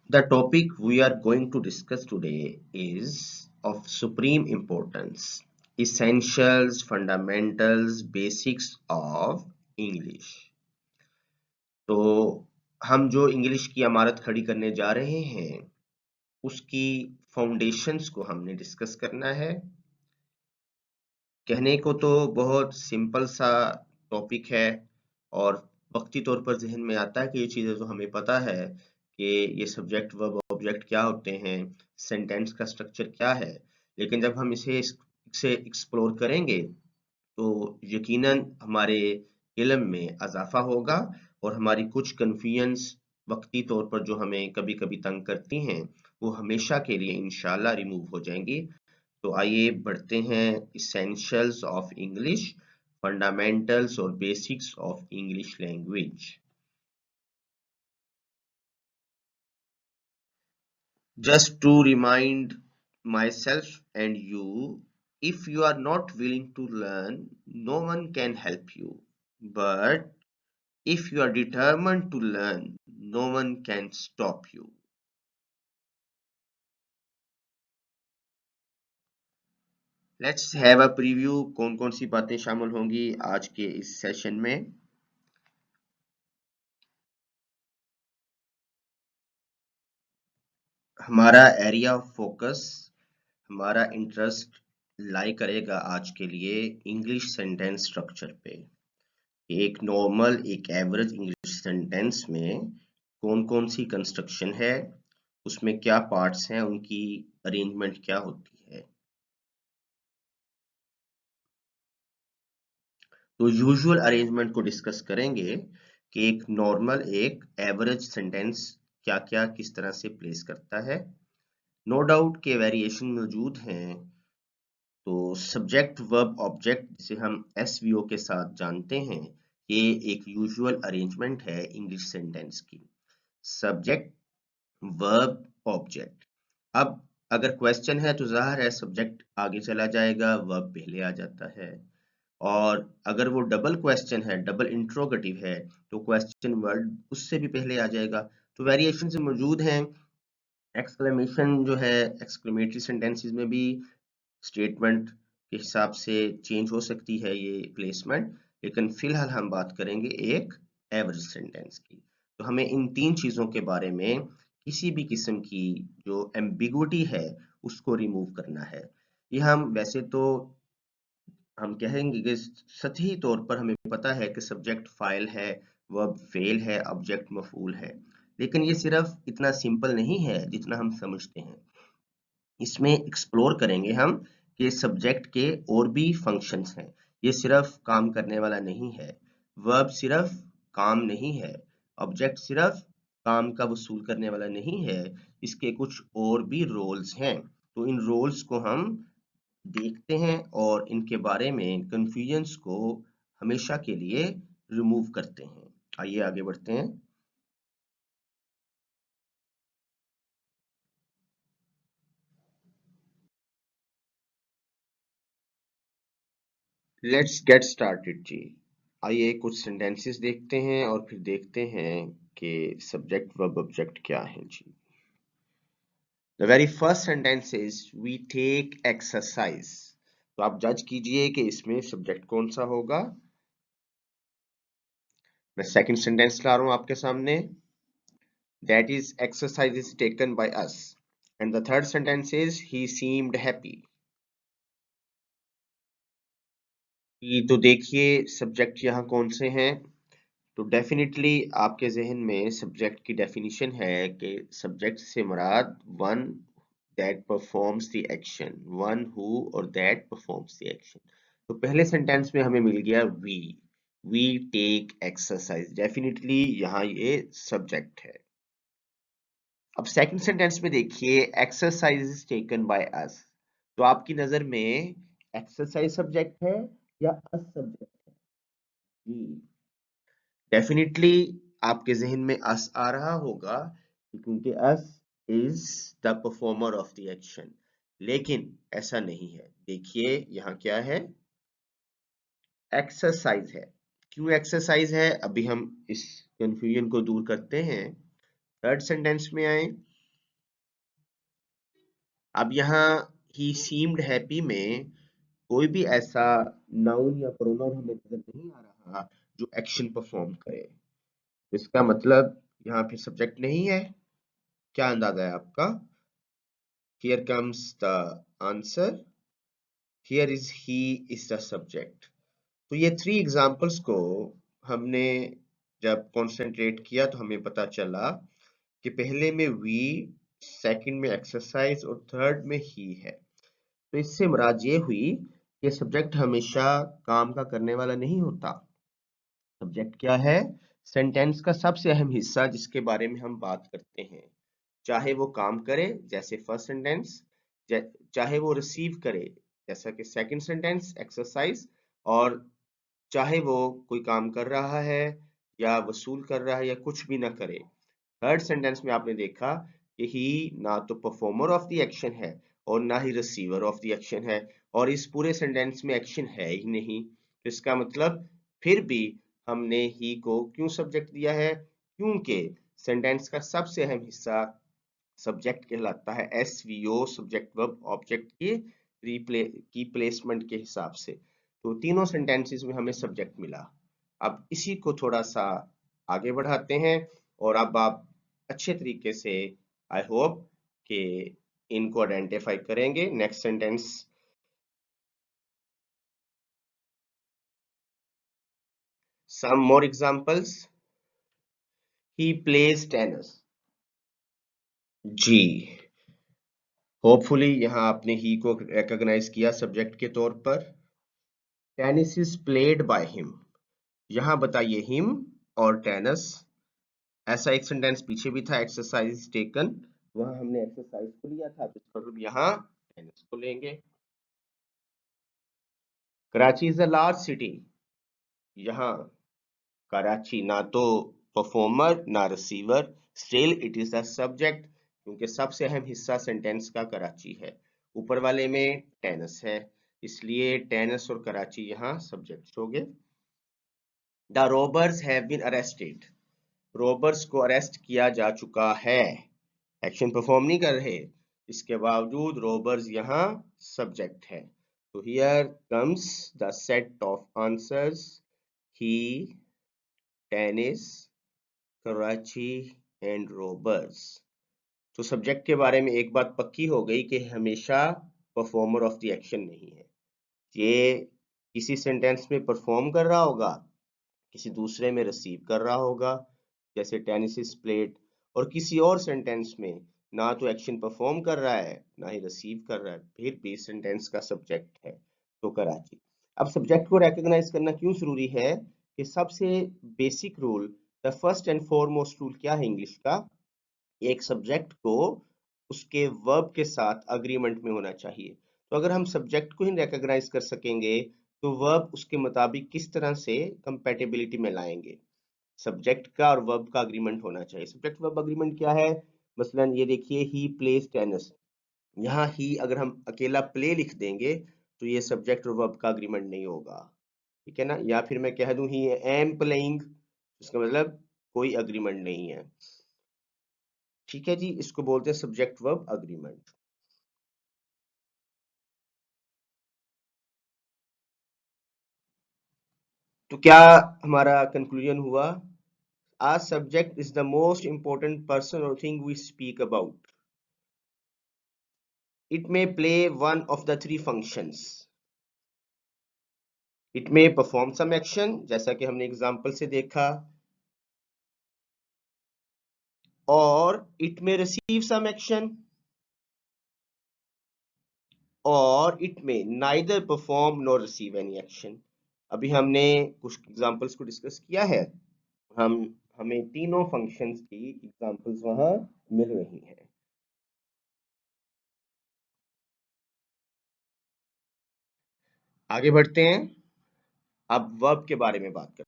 The topic we are going to discuss today is of supreme importance. Essentials, fundamentals, basics of English. तो हम जो English की इमारत खड़ी करने जा रहे हैं उसकी फाउंडेशंस को हमने डिस्कस करना है। कहने को तो बहुत सिंपल सा टॉपिक है और वक्ती तौर पर जहन में आता है कि ये चीज़ें तो हमें पता है कि ये सब्जेक्ट वर्ब ऑब्जेक्ट क्या होते हैं, सेंटेंस का स्ट्रक्चर क्या है। लेकिन जब हम इसे एक्सप्लोर करेंगे तो यकीनन हमारे इल्म में इजाफा होगा और हमारी कुछ कन्फ्यूजन्स वक्ती तौर पर जो हमें कभी कभी तंग करती हैं वो हमेशा के लिए इंशाल्लाह रिमूव हो जाएंगी। तो आइए बढ़ते हैं इसेंशियल्स ऑफ इंग्लिश, फंडामेंटल्स और basics of English language. Just to remind myself and you, if you are not willing to learn, no one can help you. But if you are determined to learn, no one can stop you. Let's have a preview कौन कौन सी बातें शामिल होंगी आज के इस session में। हमारा एरिया ऑफ फोकस, हमारा इंटरेस्ट लाई करेगा आज के लिए इंग्लिश सेंटेंस स्ट्रक्चर पे। एक नॉर्मल, एक एवरेज इंग्लिश सेंटेंस में कौन कौन सी कंस्ट्रक्शन है, उसमें क्या पार्ट्स हैं, उनकी अरेंजमेंट क्या होती है। तो यूजुअल अरेंजमेंट को डिस्कस करेंगे कि एक नॉर्मल, एक एवरेज सेंटेंस क्या क्या किस तरह से प्लेस करता है। नो डाउट के वेरिएशन मौजूद हैं। तो सब्जेक्ट वर्ब ऑब्जेक्ट जिसे हम एसवीओ के साथ जानते हैं, ये एक यूजुअल अरेंजमेंट है इंग्लिश सेंटेंस की। Subject, verb, object. अब अगर क्वेश्चन है तो जाहिर है सब्जेक्ट आगे चला जाएगा, वर्ब पहले आ जाता है। और अगर वो डबल क्वेश्चन है, डबल इंट्रोगेटिव है, तो क्वेश्चन वर्ड उससे भी पहले आ जाएगा। तो वेरिएशन से मौजूद हैं। एक्सक्लेमेशन जो है, एक्सक्लेमेटरी सेंटेंसेस में भी स्टेटमेंट के हिसाब से चेंज हो सकती है ये प्लेसमेंट। लेकिन फिलहाल हम बात करेंगे एक एवरेज सेंटेंस की। तो हमें इन तीन चीजों के बारे में किसी भी किस्म की जो एम्बिगुइटी है उसको रिमूव करना है। ये हम वैसे तो हम कहेंगे कि सतही तौर पर हमें पता है कि सब्जेक्ट फाइल है, वर्ब फेल है, ऑब्जेक्ट मफूल है। लेकिन ये सिर्फ इतना सिंपल नहीं है जितना हम समझते हैं। इसमें एक्सप्लोर करेंगे हम कि सब्जेक्ट के और भी फंक्शंस हैं। ये सिर्फ काम करने वाला नहीं है, वर्ब सिर्फ काम नहीं है, ऑब्जेक्ट सिर्फ काम का वसूल करने वाला नहीं है, इसके कुछ और भी रोल्स हैं। तो इन रोल्स को हम देखते हैं और इनके बारे में कंफ्यूजन्स को हमेशा के लिए रिमूव करते हैं। आइए आगे बढ़ते हैं। लेट्स गेट स्टार्टेड जी। आइए कुछ सेंटेंसेस देखते हैं और फिर देखते हैं कि सब्जेक्ट वर्ब ऑब्जेक्ट क्या है जी। The very first sentence is we take exercise. तो आप जज कीजिए कि इसमें सब्जेक्ट कौन सा होगा। मैं सेकंड सेंटेंस ला रहा हूं आपके सामने। That is exercise is taken by us. And the third sentence is he seemed happy. तो देखिए सब्जेक्ट यहाँ कौन से हैं। तो डेफिनेटली आपके जहन में सब्जेक्ट की डेफिनेशन है कि सब्जेक्ट से मुराद one that performs the action, one who or that performs the action. तो पहले सेंटेंस में हमें मिल गया वी टेक एक्सरसाइज, डेफिनेटली यहाँ ये सब्जेक्ट है। अब सेकंड सेंटेंस में देखिए exercise is taken by us. तो आपकी नजर में एक्सरसाइज सब्जेक्ट है या अस सब्जेक्ट है जी। डेफिनेटली आपके जहन में अस आ रहा होगा क्योंकि us is the performer of the action. लेकिन ऐसा नहीं है। देखिए यहाँ क्या है, एक्सरसाइज है। क्यों एक्सरसाइज है, अभी हम इस कंफ्यूजन को दूर करते हैं। थर्ड सेंटेंस में आए। अब यहाँ ही सीम्ड हैप्पी में कोई भी ऐसा नाउन या प्रोनाउन हमें नजर नहीं आ रहा जो एक्शन परफॉर्म करे। इसका मतलब यहाँ पे सब्जेक्ट नहीं है। क्या अंदाजा है आपका? Here comes the answer, here is he is the subject. तो ये 3 एग्जांपल्स को हमने जब कॉन्सेंट्रेट किया तो हमें पता चला कि पहले में वी, सेकंड में एक्सरसाइज और थर्ड में ही है। तो इससे मुराद ये हुई कि सब्जेक्ट हमेशा काम का करने वाला नहीं होता। सब्जेक्ट क्या है? सेंटेंस का सबसे अहम हिस्सा जिसके बारे में हम बात करते हैं, चाहे वो काम करे जैसे फर्स्ट सेंटेंस, चाहे वो रिसीव करे जैसा कि सेकंड सेंटेंस एक्सरसाइज, और चाहे वो कोई काम कर रहा है या वसूल कर रहा है या कुछ भी ना करे। थर्ड सेंटेंस में आपने देखा कि ही ना तो परफॉर्मर ऑफ द एक्शन है और ना ही रिसीवर ऑफ द एक्शन है, और इस पूरे सेंटेंस में एक्शन है ही नहीं। तो इसका मतलब फिर भी हमने ही को क्यों सब्जेक्ट दिया है? क्योंकि सेंटेंस का सबसे अहम हिस्सा सब्जेक्ट कहलाता है, एसवीओ, सब्जेक्ट वर्ब ऑब्जेक्ट की प्लेसमेंट के हिसाब से। तो तीनों सेंटेंसेस में हमें सब्जेक्ट मिला। अब इसी को थोड़ा सा आगे बढ़ाते हैं और अब आप अच्छे तरीके से, आई होप, कि इनको आइडेंटिफाई करेंगे। Next sentence, some more examples. He plays tennis. जी, होपफुली यहाँ आपने ही को रिकॉग्नाइज किया सब्जेक्ट के तौर पर। Tennis is played by him. यहाँ बताइए हिम और टेनिस। ऐसा एक सेंटेंस पीछे भी था, एक्सरसाइज टेकन, वहां हमने एक्सरसाइज को लिया था, तो इसका मतलब यहाँ टेनिस को लेंगे। Karachi is a large city. यहाँ कराची ना तो परफॉर्मर ना receiver, still it is the subject, क्योंकि सबसे अहम हिस्सा सेंटेंस का कराची है। ऊपर वाले में टेनिस है, इसलिए टेनिस और कराची यहाँ सब्जेक्ट्स हो गए। The robbers have been arrested. Robbers को अरेस्ट किया जा चुका है, एक्शन परफॉर्म नहीं कर रहे, इसके बावजूद रॉबर्स यहाँ सब्जेक्ट है। तो here comes the set of answers, he, tennis, Karachi and robbers. तो सब्जेक्ट के बारे में एक बात पक्की हो गई कि हमेशा परफॉर्मर ऑफ द एक्शन नहीं है। ये किसी सेंटेंस में परफॉर्म कर रहा होगा, किसी दूसरे में रिसीव कर रहा होगा, जैसे टेनिस इज प्लेड, और किसी और सेंटेंस में ना तो एक्शन परफॉर्म कर रहा है ना ही रिसीव कर रहा है, फिर भी सेंटेंस का सब्जेक्ट है, तो कराची। अब सब्जेक्ट को रिकॉग्नाइज करना क्यों जरूरी है? कि सबसे basic rule, the first and foremost rule क्या है इंग्लिश का? एक सब्जेक्ट को उसके वर्ब के साथ अग्रीमेंट में होना चाहिए। तो अगर हम सब्जेक्ट को ही रिकॉग्नाइज कर सकेंगे तो वर्ब उसके मुताबिक किस तरह से कंपैटिबिलिटी में लाएंगे? सब्जेक्ट का और वर्ब का अग्रीमेंट होना चाहिए। सब्जेक्ट वर्ब अग्रीमेंट क्या है? मसलन ये देखिए, ही प्लेज टेनिस। यहाँ ही अगर हम अकेला प्ले लिख देंगे तो ये सब्जेक्ट और वर्ब का अग्रीमेंट नहीं होगा, ठीक है ना? या फिर मैं कह दूं ही एम प्लेइंग, इसका मतलब कोई अग्रीमेंट नहीं है। ठीक है जी, इसको बोलते हैं सब्जेक्ट वर्ब अग्रीमेंट। तो क्या हमारा कंक्लूजन हुआ? Uh subject is the most important person or thing we speak about. It may play one of the three functions. It may perform some action, जैसा कि हमने एग्जांपल से देखा, और it may receive some action, और it may neither perform nor receive any action. अभी हमने कुछ एग्जांपल्स को डिस्कस किया है, हम हमें तीनों फंक्शंस की एग्जांपल्स वहां मिल रही हैं। आगे बढ़ते हैं, अब वर्ब के बारे में बात करते हैं।